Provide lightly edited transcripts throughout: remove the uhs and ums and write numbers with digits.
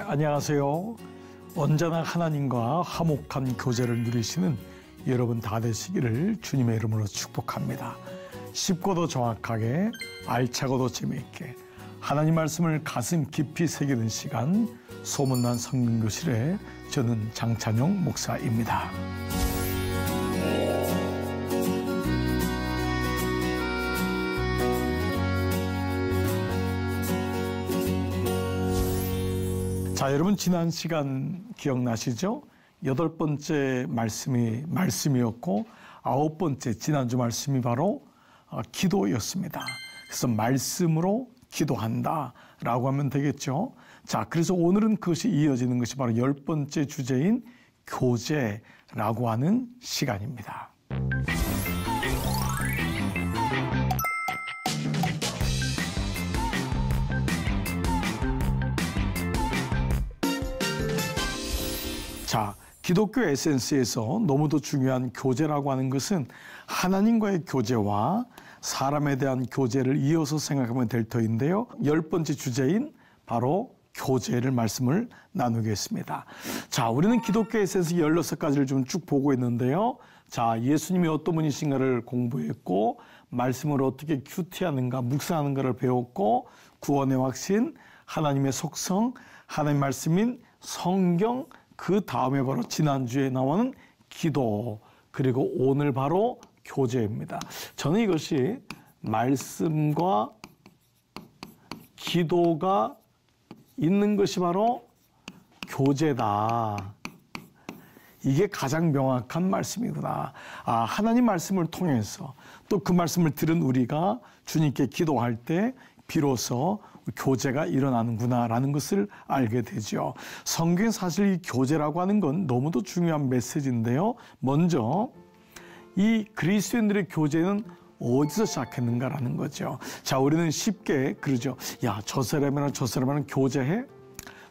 안녕하세요. 언제나 하나님과 화목한 교제를 누리시는 여러분 다 되시기를 주님의 이름으로 축복합니다. 쉽고도 정확하게, 알차고도 재미있게 하나님 말씀을 가슴 깊이 새기는 시간, 소문난 성경교실의 저는 장찬용 목사입니다. 자, 여러분 지난 시간 기억나시죠? 8번째 말씀이었고 9번째 지난주 말씀이 바로 기도였습니다. 그래서 말씀으로 기도한다라고 하면 되겠죠. 자, 그래서 오늘은 그것이 이어지는 것이 바로 10번째 주제인 교제라고 하는 시간입니다. 자, 기독교 에센스에서 너무도 중요한 교제라고 하는 것은 하나님과의 교제와 사람에 대한 교제를 이어서 생각하면 될 터인데요. 10번째 주제인 바로 교제를 말씀을 나누겠습니다. 자, 우리는 기독교 에센스 16가지를 좀 쭉 보고 있는데요. 자, 예수님이 어떤 분이신가를 공부했고 말씀을 어떻게 큐티하는가, 묵상하는가를 배웠고 구원의 확신, 하나님의 속성, 하나님의 말씀인 성경, 그 다음에 바로 지난주에 나오는 기도, 그리고 오늘 바로 교제입니다. 저는 이것이 말씀과 기도가 있는 것이 바로 교제다. 이게 가장 명확한 말씀이구나. 아, 하나님 말씀을 통해서 또 그 말씀을 들은 우리가 주님께 기도할 때 비로소 교제가 일어나는구나라는 것을 알게 되죠. 성경에 사실 이 교제라고 하는 건 너무도 중요한 메시지인데요. 먼저 이 그리스도인들의 교제는 어디서 시작했는가라는 거죠. 자, 우리는 쉽게 그러죠. 야, 저 사람이랑 저 사람이랑 교제해?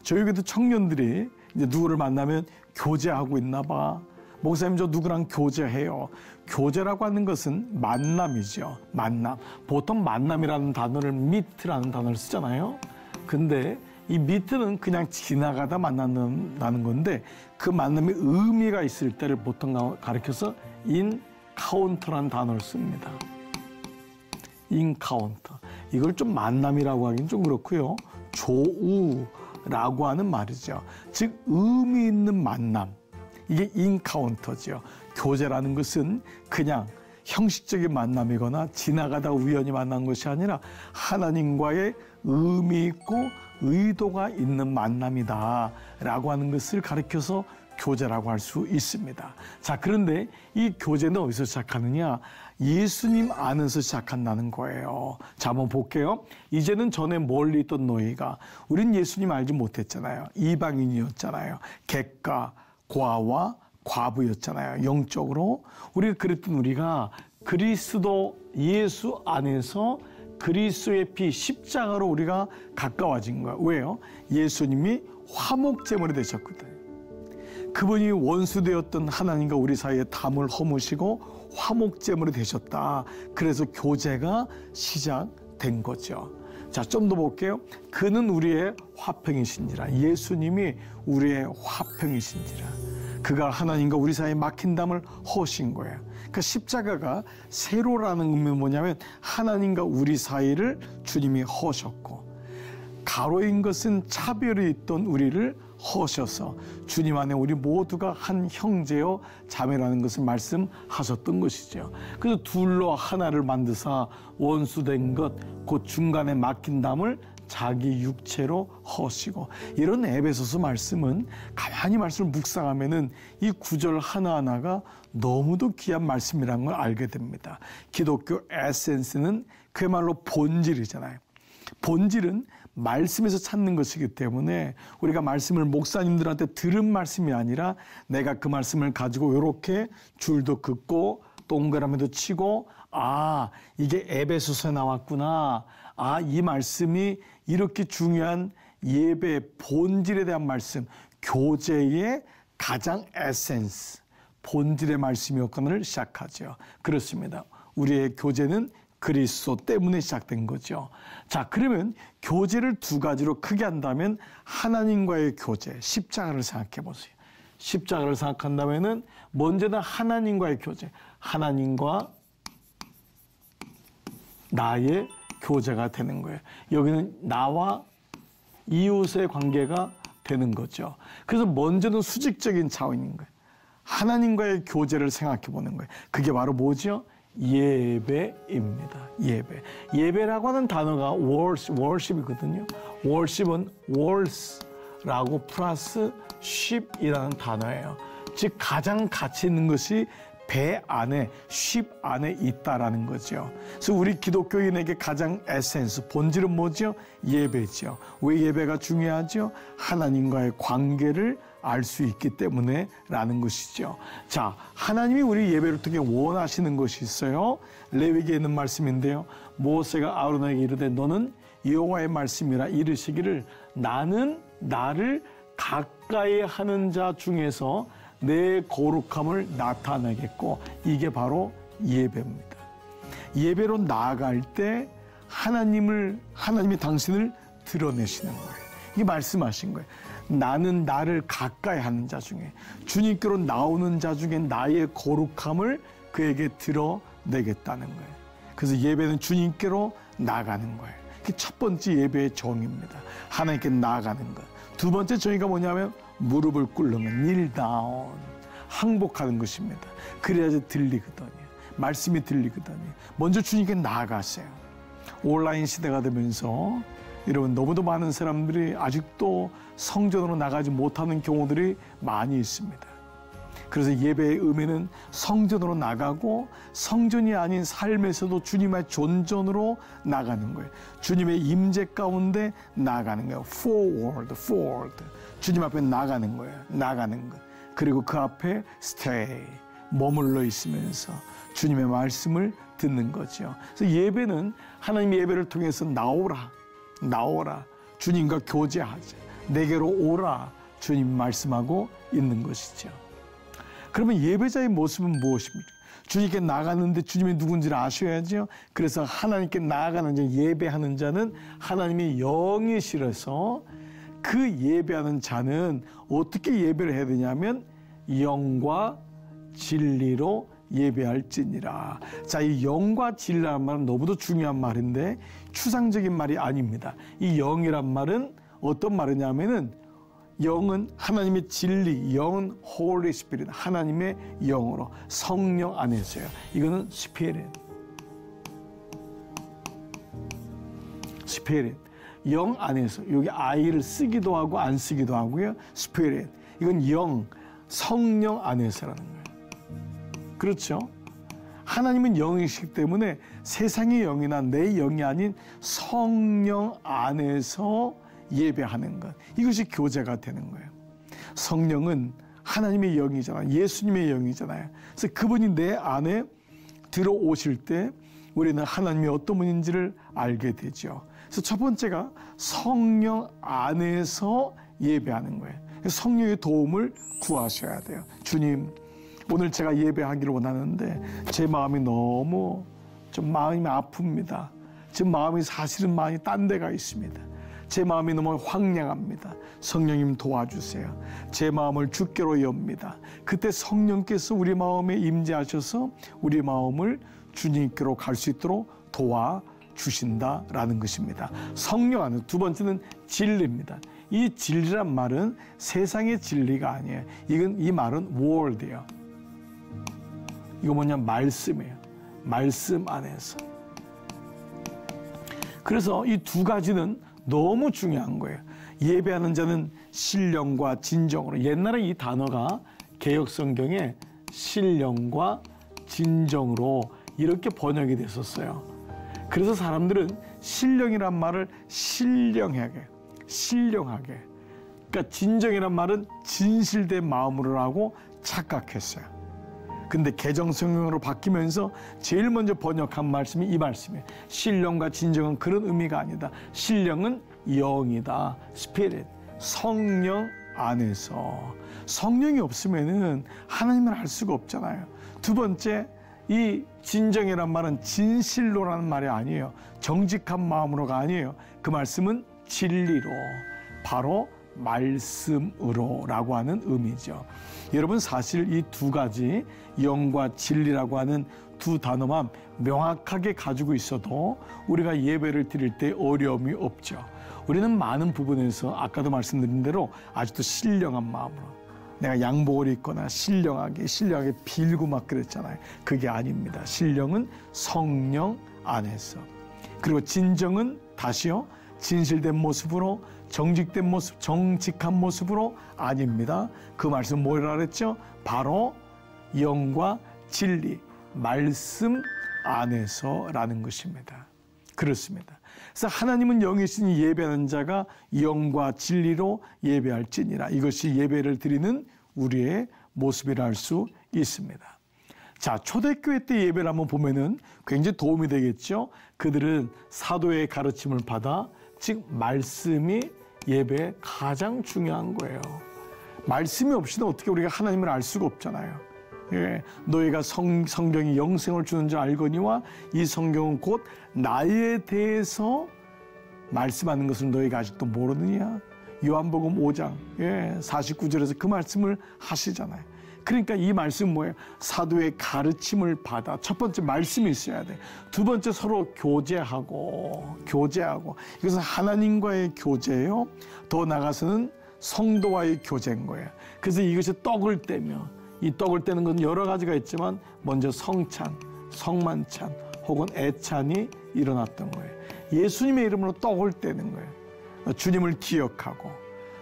저희 교회도 청년들이 이제 누구를 만나면 교제하고 있나 봐. 목사님, 저 누구랑 교제해요. 교제라고 하는 것은 만남이죠. 만남. 보통 만남이라는 단어를 meet라는 단어를 쓰잖아요. 근데 이 meet는 그냥 지나가다 만난다는 건데 그 만남의 의미가 있을 때를 보통 가리켜서 encounter라는 단어를 씁니다. encounter. 이걸 좀 만남이라고 하긴 좀 그렇고요. 조우라고 하는 말이죠. 즉 의미 있는 만남. 이게 인카운터죠. 교제라는 것은 그냥 형식적인 만남이거나 지나가다 우연히 만난 것이 아니라 하나님과의 의미 있고 의도가 있는 만남이다 라고 하는 것을 가리켜서 교제라고 할 수 있습니다. 자, 그런데 이 교제는 어디서 시작하느냐? 예수님 안에서 시작한다는 거예요. 자, 한번 볼게요. 이제는 전에 멀리 있던 너희가, 우린 예수님 알지 못했잖아요. 이방인이었잖아요. 객가 과와 과부였잖아요. 영적으로. 우리가 그랬던 우리가 그리스도 예수 안에서 그리스도의 피 십자가로 우리가 가까워진 거예요. 왜요? 예수님이 화목제물이 되셨거든요. 그분이 원수되었던 하나님과 우리 사이에 담을 허무시고 화목제물이 되셨다. 그래서 교제가 시작된 거죠. 자, 좀 더 볼게요. 그는 우리의 화평이신지라. 예수님이 우리의 화평이신지라. 그가 하나님과 우리 사이에 막힌 담을 허신 거예요. 그러니까 십자가가 세로라는 의미는 뭐냐면 하나님과 우리 사이를 주님이 허셨고, 가로인 것은 차별이 있던 우리를 허셔서 주님 안에 우리 모두가 한 형제요 자매라는 것을 말씀하셨던 것이죠. 그래서 둘로 하나를 만드사 원수된 것, 곧 중간에 막힌 담을 자기 육체로 허시고, 이런 에베소서 말씀은 가만히 말씀을 묵상하면은 이 구절 하나하나가 너무도 귀한 말씀이라는 걸 알게 됩니다. 기독교 에센스는 그야말로 본질이잖아요. 본질은 말씀에서 찾는 것이기 때문에 우리가 말씀을 목사님들한테 들은 말씀이 아니라 내가 그 말씀을 가지고 이렇게 줄도 긋고 동그라미도 치고, 아, 이게 에베소서에 나왔구나. 아, 이 말씀이 이렇게 중요한 예배의 본질에 대한 말씀, 교제의 가장 에센스, 본질의 말씀이었건을 시작하죠. 그렇습니다. 우리의 교제는 그리스도 때문에 시작된 거죠. 자, 그러면 교제를 두 가지로 크게 한다면 하나님과의 교제, 십자가를 생각해 보세요. 십자가를 생각한다면은 먼저는 하나님과의 교제, 하나님과 나의 교제가 되는 거예요. 여기는 나와 이웃의 관계가 되는 거죠. 그래서 먼저는 수직적인 차원인 거예요. 하나님과의 교제를 생각해 보는 거예요. 그게 바로 뭐죠? 예배입니다. 예배. 예배라고 하는 단어가 worship이거든요. worship은 worth라고 플러스 ship이라는 단어예요. 즉 가장 가치 있는 것이 배 안에, ship 안에 있다라는 거죠. 그래서 우리 기독교인에게 가장 에센스, 본질은 뭐죠? 예배죠. 왜 예배가 중요하죠? 하나님과의 관계를 알 수 있기 때문에 라는 것이죠. 자, 하나님이 우리 예배를 통해 원하시는 것이 있어요. 레위기에 있는 말씀인데요. 모세가 아론에게 이르되 너는 여호와의 말씀이라 이르시기를 나는 나를 가까이 하는 자 중에서 내 거룩함을 나타내겠고, 이게 바로 예배입니다. 예배로 나아갈 때 하나님이 당신을 드러내시는 거예요. 이게 말씀하신 거예요. 나는 나를 가까이 하는 자 중에, 주님께로 나오는 자 중에 나의 거룩함을 그에게 드러내겠다는 거예요. 그래서 예배는 주님께로 나가는 거예요. 그게 첫 번째 예배의 정의입니다. 하나님께 나아가는 것. 두 번째 정의가 뭐냐면 무릎을 꿇는 것, kneel down, 항복하는 것입니다. 그래야지 들리거든요. 말씀이 들리거든요. 먼저 주님께 나아가세요. 온라인 시대가 되면서 여러분 너무도 많은 사람들이 아직도 성전으로 나가지 못하는 경우들이 많이 있습니다. 그래서 예배의 의미는 성전으로 나가고 성전이 아닌 삶에서도 주님의 존전으로 나가는 거예요. 주님의 임재 가운데 나가는 거예요. forward. 주님 앞에 나가는 거예요. 나가는 것. 그리고 그 앞에 stay, 머물러 있으면서 주님의 말씀을 듣는 거죠. 그래서 예배는 하나님의 예배를 통해서 나오라. 주님과 교제하자. 내게로 오라. 주님 말씀하고 있는 것이죠. 그러면 예배자의 모습은 무엇입니까? 주님께 나가는데 주님이 누군지를 아셔야죠. 그래서 하나님께 나아가는 자, 예배하는 자는 하나님의 영이시라서 그 예배하는 자는 어떻게 예배를 해야 되냐면 영과 진리로 예배할지니라. 자, 이 영과 진리라는 말은 너무도 중요한 말인데 추상적인 말이 아닙니다. 이 영이란 말은 어떤 말이냐면은 영은 하나님의 진리, 영은 Holy Spirit, 하나님의 영으로 성령 안에서요. 이거는 Spirit. 영 안에서, 여기 I를 쓰기도 하고 안 쓰기도 하고요. Spirit. 이건 영, 성령 안에서라는 거예요. 그렇죠? 하나님은 영이시기 때문에 세상의 영이나 내 영이 아닌 성령 안에서 예배하는 것, 이것이 교제가 되는 거예요. 성령은 하나님의 영이잖아요. 예수님의 영이잖아요. 그래서 그분이 내 안에 들어오실 때 우리는 하나님이 어떤 분인지를 알게 되죠. 그래서 첫 번째가 성령 안에서 예배하는 거예요. 성령의 도움을 구하셔야 돼요. 주님, 오늘 제가 예배하기를 원하는데 제 마음이 너무 좀 마음이 아픕니다. 제 마음이 사실은 많이 딴 데가 있습니다. 제 마음이 너무 황량합니다. 성령님 도와주세요. 제 마음을 주께로 엽니다. 그때 성령께서 우리 마음에 임재하셔서 우리 마음을 주님께로 갈 수 있도록 도와주신다라는 것입니다. 성령 안에 두 번째는 진리입니다. 이 진리란 말은 세상의 진리가 아니에요. 이 말은 word예요. 이거 뭐냐? 말씀이에요. 말씀 안에서. 그래서 이 두 가지는 너무 중요한 거예요. 예배하는 자는 신령과 진정으로. 옛날에 이 단어가 개역성경에 신령과 진정으로 이렇게 번역이 됐었어요. 그래서 사람들은 신령이란 말을 신령하게. 그러니까 진정이란 말은 진실된 마음으로 하고 착각했어요. 근데 개정성경으로 바뀌면서 제일 먼저 번역한 말씀이 이 말씀이에요. 신령과 진정은 그런 의미가 아니다. 신령은 영이다. 스피릿, 성령 안에서. 성령이 없으면은 하나님을 알 수가 없잖아요. 두 번째, 이 진정이란 말은 진실로라는 말이 아니에요. 정직한 마음으로가 아니에요. 그 말씀은 진리로, 바로 말씀으로라고 하는 의미죠. 여러분, 사실 이 두 가지 영과 진리라고 하는 두 단어만 명확하게 가지고 있어도 우리가 예배를 드릴 때 어려움이 없죠. 우리는 많은 부분에서 아까도 말씀드린 대로 아직도 신령한 마음으로, 내가 양복을 입거나 신령하게 빌고 막 그랬잖아요. 그게 아닙니다. 신령은 성령 안에서, 그리고 진정은 다시요, 진실된 모습으로, 정직된 모습, 정직한 모습으로 아닙니다. 그 말씀 뭐라 그랬죠? 바로 영과 진리, 말씀 안에서라는 것입니다. 그렇습니다. 그래서 하나님은 영이시니 예배하는 자가 영과 진리로 예배할지니라. 이것이 예배를 드리는 우리의 모습이라 할 수 있습니다. 자, 초대교회 때 예배를 한번 보면은 굉장히 도움이 되겠죠. 그들은 사도의 가르침을 받아, 즉 말씀이 예배에 가장 중요한 거예요. 말씀이 없이는 어떻게 우리가 하나님을 알 수가 없잖아요. 예, 너희가 성경이 영생을 주는 줄 알거니와 이 성경은 곧 나에 대해서 말씀하는 것을 너희가 아직도 모르느냐. 요한복음 5장 49절에서 그 말씀을 하시잖아요. 그러니까 이 말씀은 뭐예요? 사도의 가르침을 받아. 첫 번째 말씀이 있어야 돼. 두 번째 서로 교제하고. 이것은 하나님과의 교제예요. 더 나아가서는 성도와의 교제인 거예요. 그래서 이것이 떡을 떼며, 이 떡을 떼는 건 여러 가지가 있지만 먼저 성찬, 성만찬 혹은 애찬이 일어났던 거예요. 예수님의 이름으로 떡을 떼는 거예요. 주님을 기억하고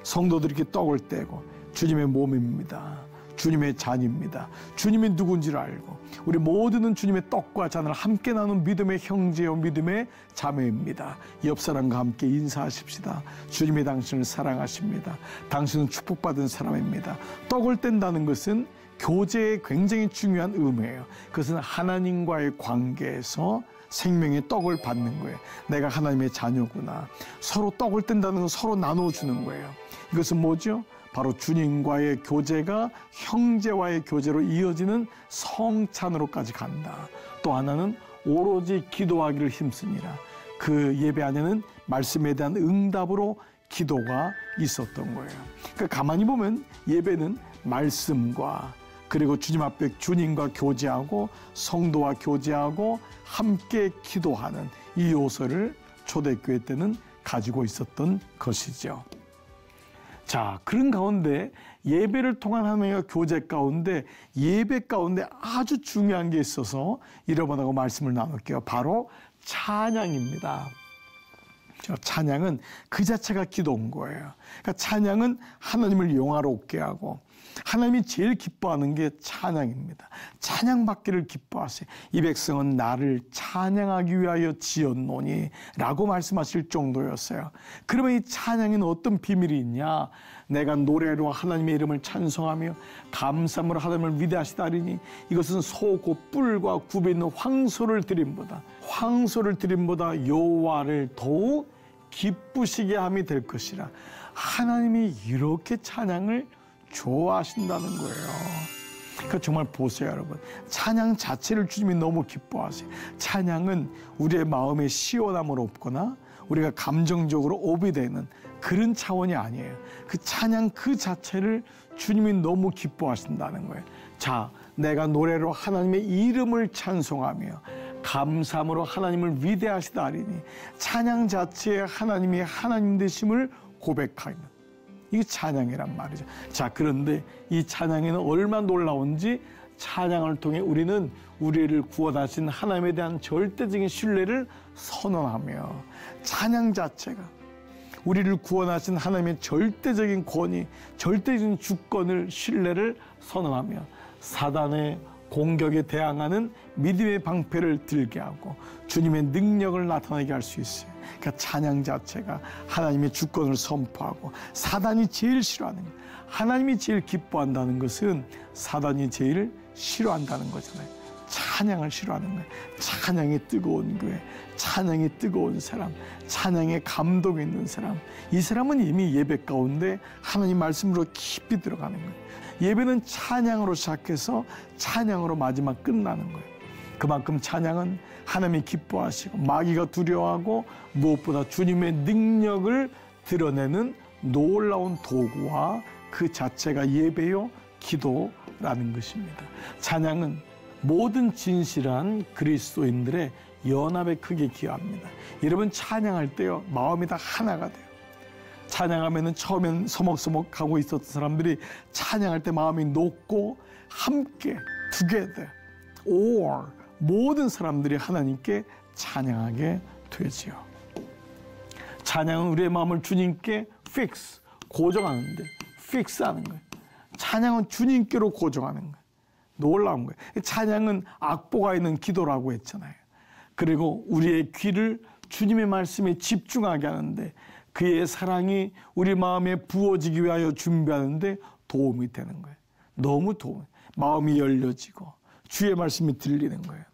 성도들이 이렇게 떡을 떼고, 주님의 몸입니다. 주님의 잔입니다. 주님이 누군지를 알고 우리 모두는 주님의 떡과 잔을 함께 나눈 믿음의 형제요 믿음의 자매입니다. 옆 사람과 함께 인사하십시다. 주님이 당신을 사랑하십니다. 당신은 축복받은 사람입니다. 떡을 뗀다는 것은 교제에 굉장히 중요한 의미예요. 그것은 하나님과의 관계에서 생명의 떡을 받는 거예요. 내가 하나님의 자녀구나. 서로 떡을 뗀다는 건 서로 나눠주는 거예요. 이것은 뭐죠? 바로 주님과의 교제가 형제와의 교제로 이어지는 성찬으로까지 간다. 또 하나는 오로지 기도하기를 힘쓰니라. 그 예배 안에는 말씀에 대한 응답으로 기도가 있었던 거예요. 그러니까 가만히 보면 예배는 말씀과, 그리고 주님 앞에 주님과 교제하고 성도와 교제하고 함께 기도하는 이 요소를 초대교회 때는 가지고 있었던 것이죠. 자, 그런 가운데 예배를 통한 하나님과 교제 가운데, 예배 가운데 아주 중요한 게 있어서 이러면하고 말씀을 나눌게요. 바로 찬양입니다. 찬양은 그 자체가 기도인 거예요. 그러니까 찬양은 하나님을 영화롭게 하고, 하나님이 제일 기뻐하는 게 찬양입니다. 찬양받기를 기뻐하세요. 이 백성은 나를 찬양하기 위하여 지었노니 라고 말씀하실 정도였어요. 그러면 이 찬양에는 어떤 비밀이 있냐? 내가 노래로 하나님의 이름을 찬송하며 감사함으로 하나님을 위대하시다리니 이것은 소고 뿔과 굽이 있는 황소를 드림보다 여호와를 더욱 기쁘시게 함이 될 것이라. 하나님이 이렇게 찬양을 좋아하신다는 거예요. 그러니까 정말 보세요, 여러분. 찬양 자체를 주님이 너무 기뻐하세요. 찬양은 우리의 마음에 시원함을 얻거나 우리가 감정적으로 오비되는 그런 차원이 아니에요. 그 찬양 그 자체를 주님이 너무 기뻐하신다는 거예요. 자, 내가 노래로 하나님의 이름을 찬송하며 감사함으로 하나님을 위대하시다 하리니, 찬양 자체에 하나님이 하나님 되심을 고백하는, 이게 찬양이란 말이죠. 자, 그런데 이 찬양에는 얼마나 놀라운지, 찬양을 통해 우리는 우리를 구원하신 하나님에 대한 절대적인 신뢰를 선언하며, 찬양 자체가 우리를 구원하신 하나님의 절대적인 권위, 절대적인 주권을, 신뢰를 선언하며 사단의 공격에 대항하는 믿음의 방패를 들게 하고 주님의 능력을 나타나게 할 수 있어요. 그러니까 찬양 자체가 하나님의 주권을 선포하고, 사단이 제일 싫어하는 거예요. 하나님이 제일 기뻐한다는 것은 사단이 제일 싫어한다는 거잖아요. 찬양을 싫어하는 거예요. 찬양이 뜨거운 교회, 찬양이 뜨거운 사람, 찬양에 감동이 있는 사람, 이 사람은 이미 예배 가운데 하나님 말씀으로 깊이 들어가는 거예요. 예배는 찬양으로 시작해서 찬양으로 마지막 끝나는 거예요. 그만큼 찬양은 하나님이 기뻐하시고 마귀가 두려워하고 무엇보다 주님의 능력을 드러내는 놀라운 도구와 그 자체가 예배요 기도라는 것입니다. 찬양은 모든 진실한 그리스도인들의 연합에 크게 기여합니다. 여러분 찬양할 때요 마음이 다 하나가 돼요. 찬양하면은 처음엔 서먹서먹하고 있었던 사람들이 찬양할 때 마음이 높고 함께 together or 모든 사람들이 하나님께 찬양하게 되지요. 찬양은 우리의 마음을 주님께 fix 고정하는데 fix하는 거예요. 찬양은 주님께로 고정하는 거예요. 놀라운 거예요. 찬양은 악보가 있는 기도라고 했잖아요. 그리고 우리의 귀를 주님의 말씀에 집중하게 하는데 그의 사랑이 우리 마음에 부어지기 위하여 준비하는데 도움이 되는 거예요. 너무 마음이 열려지고 주의 말씀이 들리는 거예요.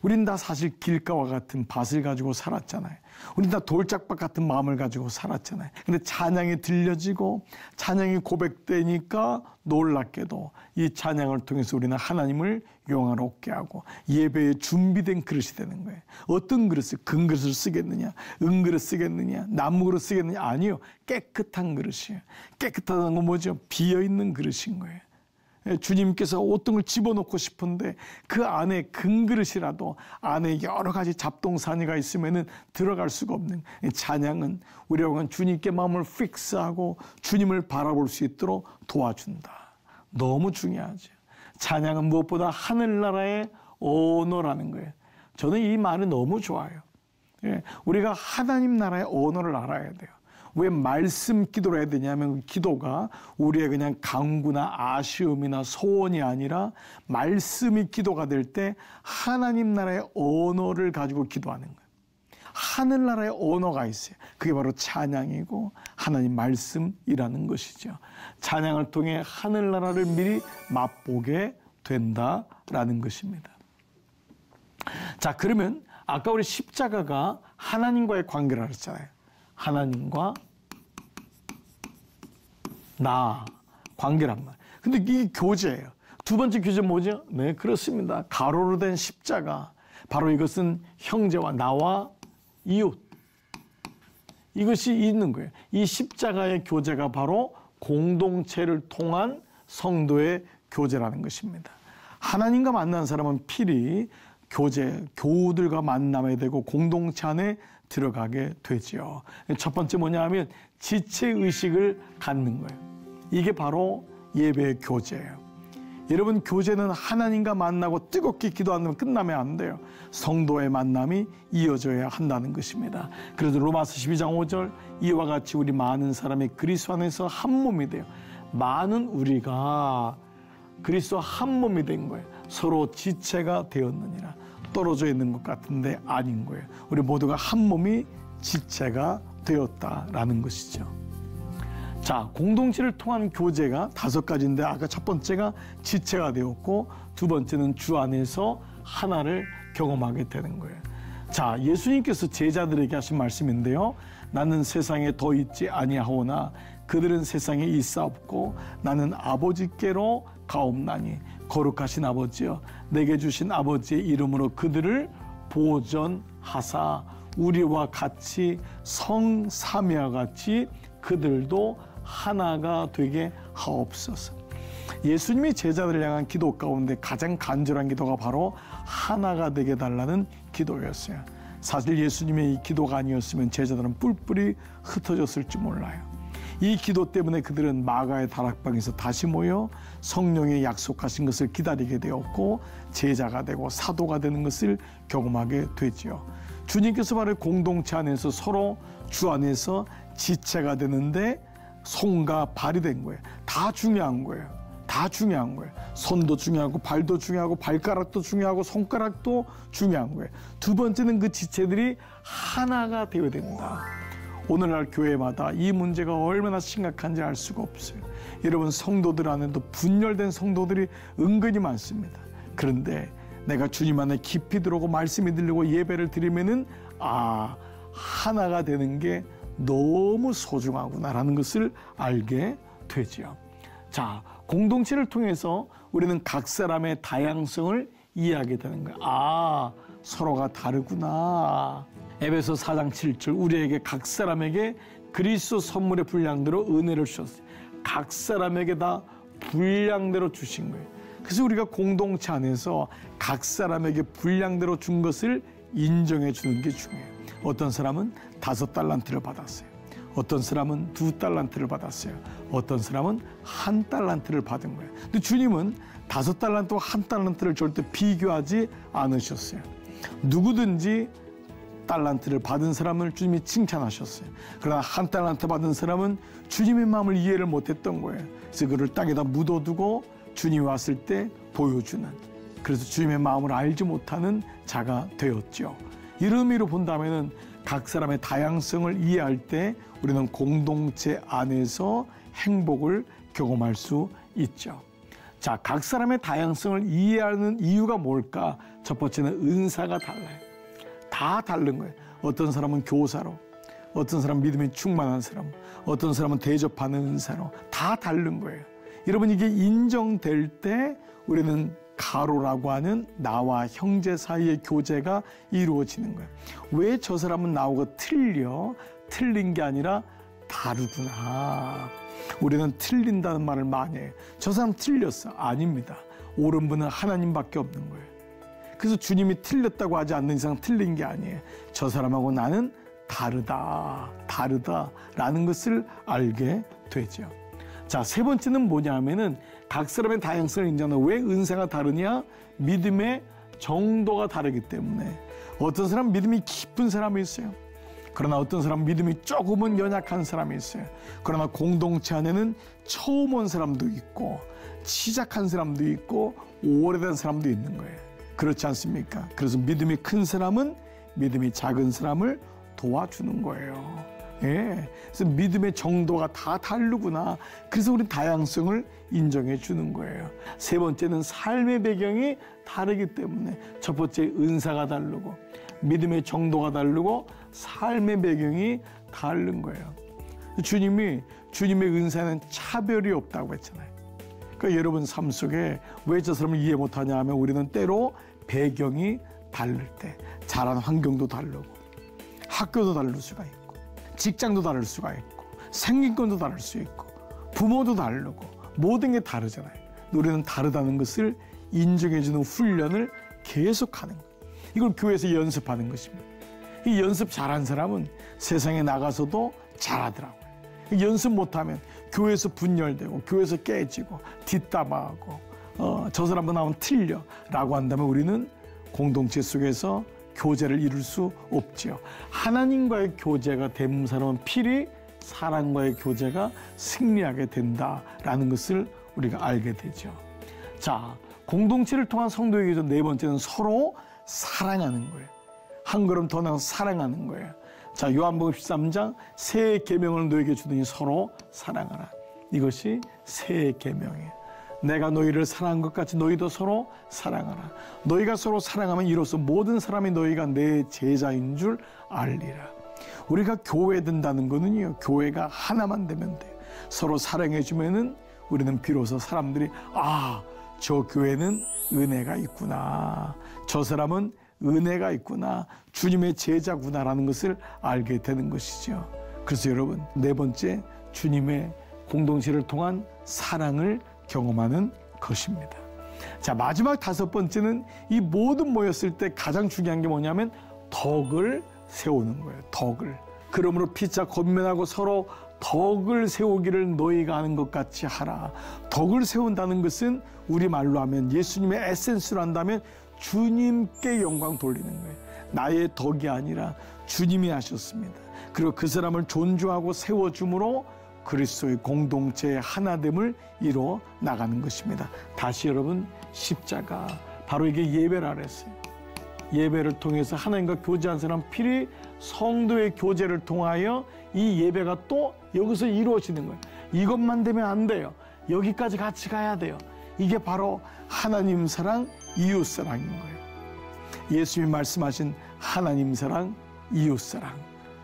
우린 다 사실 길가와 같은 밭을 가지고 살았잖아요. 우린 다 돌짝밭 같은 마음을 가지고 살았잖아요. 근데 찬양이 들려지고 찬양이 고백되니까 놀랍게도 이 찬양을 통해서 우리는 하나님을 영화롭게 하고 예배에 준비된 그릇이 되는 거예요. 어떤 그릇을? 금그릇을 쓰겠느냐? 은그릇 쓰겠느냐? 나무그릇 쓰겠느냐? 아니요. 깨끗한 그릇이에요. 깨끗하다는 건 뭐죠? 비어있는 그릇인 거예요. 주님께서 어떤 걸 집어넣고 싶은데 그 안에 금그릇이라도 안에 여러 가지 잡동사니가 있으면 들어갈 수가 없는 찬양은 우리가 주님께 마음을 픽스하고 주님을 바라볼 수 있도록 도와준다. 너무 중요하죠. 찬양은 무엇보다 하늘나라의 언어라는 거예요. 저는 이 말이 너무 좋아요. 우리가 하나님 나라의 언어를 알아야 돼요. 왜 말씀 기도를 해야 되냐면 그 기도가 우리의 그냥 강구나 아쉬움이나 소원이 아니라 말씀이 기도가 될 때 하나님 나라의 언어를 가지고 기도하는 거예요. 하늘나라의 언어가 있어요. 그게 바로 찬양이고 하나님 말씀이라는 것이죠. 찬양을 통해 하늘나라를 미리 맛보게 된다라는 것입니다. 자, 그러면 아까 우리 십자가가 하나님과의 관계를 했잖아요. 하나님과 나 관계란 말. 근데 이게 교제예요. 두 번째 교제 뭐죠? 네, 그렇습니다. 가로로 된 십자가. 바로 이것은 형제와 나와 이웃. 이것이 있는 거예요. 이 십자가의 교제가 바로 공동체를 통한 성도의 교제라는 것입니다. 하나님과 만난 사람은 필히 교우들과 만나야 되고 공동체 안에 들어가게 되죠. 첫 번째 뭐냐 하면 지체의식을 갖는 거예요. 이게 바로 예배의 교제예요. 여러분, 교제는 하나님과 만나고 뜨겁게 기도하면 끝나면 안 돼요. 성도의 만남이 이어져야 한다는 것입니다. 그래서 로마서 12장 5절 이와 같이 우리 많은 사람이 그리스도 안에서 한 몸이 돼요. 많은 우리가 그리스도 한 몸이 된 거예요. 서로 지체가 되었느니라. 떨어져 있는 것 같은데 아닌 거예요. 우리 모두가 한 몸이 지체가 되었다라는 것이죠. 자, 공동체를 통한 교제가 5가지인데 아까 첫 번째가 지체가 되었고 두 번째는 주 안에서 하나를 경험하게 되는 거예요. 자, 예수님께서 제자들에게 하신 말씀인데요. 나는 세상에 더 있지 아니하오나 그들은 세상에 있사옵고 나는 아버지께로 가옵나니 거룩하신 아버지여 내게 주신 아버지의 이름으로 그들을 보전하사 우리와 같이 성삼위와 같이 그들도 하나가 되게 하옵소서. 예수님이 제자들을 향한 기도 가운데 가장 간절한 기도가 바로 하나가 되게 달라는 기도였어요. 사실 예수님의 이 기도가 아니었으면 제자들은 뿔뿔이 흩어졌을지 몰라요. 이 기도 때문에 그들은 마가의 다락방에서 다시 모여 성령의 약속하신 것을 기다리게 되었고 제자가 되고 사도가 되는 것을 경험하게 되지요. 주님께서 바로 공동체 안에서 서로 주 안에서 지체가 되는데 손과 발이 된 거예요. 다 중요한 거예요. 다 중요한 거예요. 손도 중요하고 발도 중요하고 발가락도 중요하고 손가락도 중요한 거예요. 두 번째는 그 지체들이 하나가 되어야 된다. 오늘날 교회마다 이 문제가 얼마나 심각한지 알 수가 없어요. 여러분, 성도들 안에도 분열된 성도들이 은근히 많습니다. 그런데 내가 주님 안에 깊이 들어오고 말씀이 들리고 예배를 드리면은 하나가 되는 게 너무 소중하구나라는 것을 알게 되지요. 자, 공동체를 통해서 우리는 각 사람의 다양성을 이해하게 되는 거예요. 아, 서로가 다르구나. 에베소 4장 7절 우리에게 각 사람에게 그리스도 선물의 분량대로 은혜를 주셨어요. 각 사람에게 다 분량대로 주신 거예요. 그래서 우리가 공동체 안에서 각 사람에게 분량대로 준 것을 인정해 주는 게 중요해요. 어떤 사람은 5달란트를 받았어요. 어떤 사람은 2달란트를 받았어요. 어떤 사람은 1달란트를 받은 거예요. 근데 주님은 5달란트와 1달란트를 절대 비교하지 않으셨어요. 누구든지 달란트를 받은 사람을 주님이 칭찬하셨어요. 그러나 1달란트 받은 사람은 주님의 마음을 이해를 못했던 거예요. 그래서 그를 땅에다 묻어두고 주님이 왔을 때 보여주는, 그래서 주님의 마음을 알지 못하는 자가 되었죠. 이런 의미로 본다면은 각 사람의 다양성을 이해할 때 우리는 공동체 안에서 행복을 경험할 수 있죠. 자, 각 사람의 다양성을 이해하는 이유가 뭘까? 첫 번째는 은사가 달라요. 다 다른 거예요. 어떤 사람은 교사로, 어떤 사람은 믿음이 충만한 사람, 어떤 사람은 대접하는 은사로, 다 다른 거예요. 여러분, 이게 인정될 때 우리는 가로라고 하는 나와 형제 사이의 교제가 이루어지는 거예요. 왜 저 사람은 나하고 틀려? 틀린 게 아니라 다르구나. 우리는 틀린다는 말을 많이 해요. 저 사람 틀렸어. 아닙니다. 옳은 분은 하나님밖에 없는 거예요. 그래서 주님이 틀렸다고 하지 않는 이상 틀린 게 아니에요. 저 사람하고 나는 다르다라는 것을 알게 되죠. 자, 세 번째는 뭐냐 하면은 각 사람의 다양성을 인정하는, 왜 은사가 다르냐? 믿음의 정도가 다르기 때문에. 어떤 사람은 믿음이 깊은 사람이 있어요. 그러나 어떤 사람은 믿음이 조금은 연약한 사람이 있어요. 그러나 공동체 안에는 처음 온 사람도 있고 시작한 사람도 있고 오래된 사람도 있는 거예요. 그렇지 않습니까? 그래서 믿음이 큰 사람은 믿음이 작은 사람을 도와주는 거예요. 예, 그래서 믿음의 정도가 다 다르구나. 그래서 우리 다양성을 인정해 주는 거예요. 세 번째는 삶의 배경이 다르기 때문에. 첫 번째 은사가 다르고 믿음의 정도가 다르고 삶의 배경이 다른 거예요. 주님의 은사는 차별이 없다고 했잖아요. 그러니까 여러분 삶 속에 왜 저 사람을 이해 못하냐 하면 우리는 때로 배경이 다를 때, 자란 환경도 다르고 학교도 다를 수가 있고 직장도 다를 수가 있고 생긴권도 다를 수 있고 부모도 다르고 모든 게 다르잖아요. 우리는 다르다는 것을 인정해주는 훈련을 계속하는 거예요. 이걸 교회에서 연습하는 것입니다. 이 연습 잘한 사람은 세상에 나가서도 잘하더라고요. 연습 못하면 교회에서 분열되고 교회에서 깨지고 뒷담화하고 저 사람도 나오면 틀려 라고 한다면 우리는 공동체 속에서 교제를 이룰 수 없지요. 하나님과의 교제가 된 사람은 필히 사랑과의 교제가 승리하게 된다라는 것을 우리가 알게 되죠. 자, 공동체를 통한 성도의 교제 네 번째는 서로 사랑하는 거예요. 한 걸음 더 나아가 사랑하는 거예요. 자, 요한복음 13장 새 계명을 너에게 주더니 서로 사랑하라. 이것이 새 계명이에요. 내가 너희를 사랑한 것 같이 너희도 서로 사랑하라. 너희가 서로 사랑하면 이로써 모든 사람이 너희가 내 제자인 줄 알리라. 우리가 교회 된다는 거는요, 교회가 하나만 되면 돼요. 서로 사랑해 주면은 우리는 비로소 사람들이 저 교회는 은혜가 있구나. 저 사람은 은혜가 있구나. 주님의 제자구나라는 것을 알게 되는 것이죠. 그래서 여러분, 네 번째, 주님의 공동체를 통한 사랑을 경험하는 것입니다. 자, 마지막 다섯 번째는 이 모든 모였을 때 가장 중요한 게 뭐냐면 덕을 세우는 거예요. 덕을. 그러므로 피차 권면하고 서로 덕을 세우기를 너희가 하는 것 같이 하라. 덕을 세운다는 것은 우리말로 하면 예수님의 에센스로 한다면 주님께 영광 돌리는 거예요. 나의 덕이 아니라 주님이 하셨습니다. 그리고 그 사람을 존중하고 세워줌으로 그리스도의 공동체의 하나됨을 이루어 나가는 것입니다. 다시 여러분, 십자가, 바로 이게 예배라 그랬어요. 예배를 통해서 하나님과 교제한 사람 필히 성도의 교제를 통하여 이 예배가 또 여기서 이루어지는 거예요. 이것만 되면 안 돼요. 여기까지 같이 가야 돼요. 이게 바로 하나님 사랑, 이웃 사랑인 거예요. 예수님이 말씀하신 하나님 사랑, 이웃 사랑.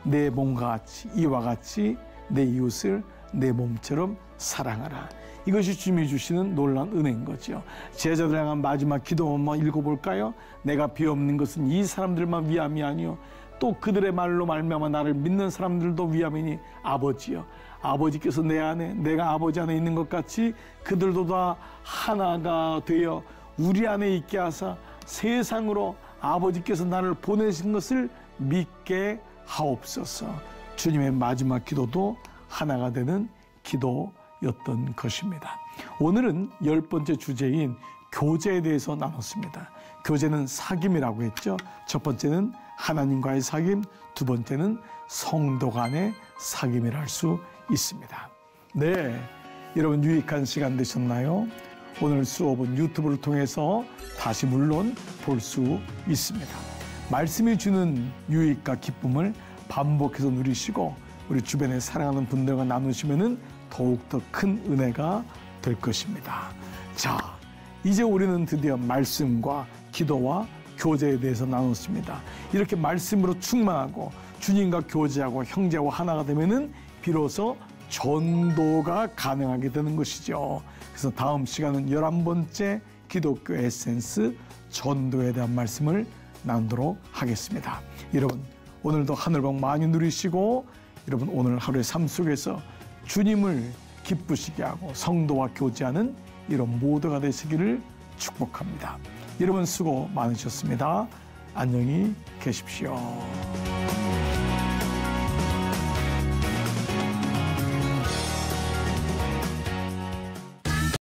내 몸과 같이, 이와 같이 내 이웃을 내 몸처럼 사랑하라. 이것이 주님이 주시는 놀라운 은혜인 거죠. 제자들 향한 마지막 기도 한번 읽어볼까요? 내가 비옵는 것은 이 사람들만 위함이 아니요 또 그들의 말로 말미암아 나를 믿는 사람들도 위함이니 아버지여, 아버지께서 내 안에 내가 아버지 안에 있는 것 같이 그들도 다 하나가 되어 우리 안에 있게 하사 세상으로 아버지께서 나를 보내신 것을 믿게 하옵소서. 주님의 마지막 기도도 하나가 되는 기도였던 것입니다. 오늘은 10번째 주제인 교제에 대해서 나눴습니다. 교제는 사귐이라고 했죠. 첫 번째는 하나님과의 사귐, 두 번째는 성도 간의 사귐이라 할 수 있습니다. 네, 여러분 유익한 시간 되셨나요? 오늘 수업은 유튜브를 통해서 다시 물론 볼 수 있습니다. 말씀이 주는 유익과 기쁨을 반복해서 누리시고 우리 주변에 사랑하는 분들과 나누시면 더욱더 큰 은혜가 될 것입니다. 자, 이제 우리는 드디어 말씀과 기도와 교제에 대해서 나눴습니다. 이렇게 말씀으로 충만하고 주님과 교제하고 형제와 하나가 되면은 비로소 전도가 가능하게 되는 것이죠. 그래서 다음 시간은 11번째 기독교 에센스 전도에 대한 말씀을 나누도록 하겠습니다. 여러분 오늘도 하늘복 많이 누리시고 여러분 오늘 하루의 삶 속에서 주님을 기쁘시게 하고 성도와 교제하는 이런 모두가 되시기를 축복합니다. 여러분 수고 많으셨습니다. 안녕히 계십시오.